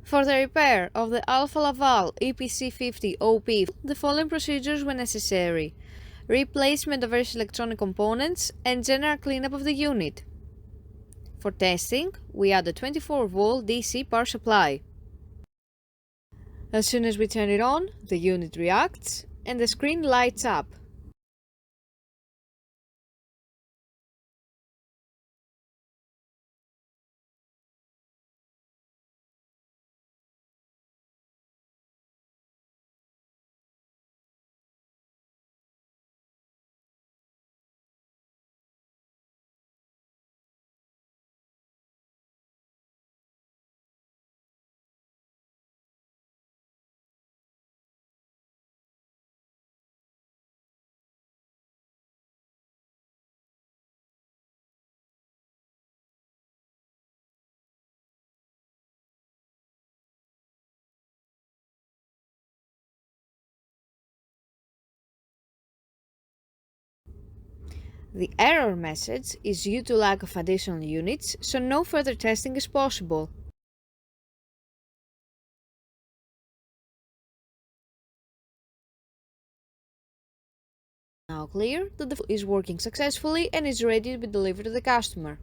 For the repair of the Alfa Laval EPC50 OP, the following procedures were necessary: replacement of various electronic components and general cleanup of the unit. For testing, we add a 24-volt DC power supply. As soon as we turn it on, the unit reacts and the screen lights up. The error message is due to lack of additional units, so no further testing is possible. Now clear that the is working successfully and is ready to be delivered to the customer.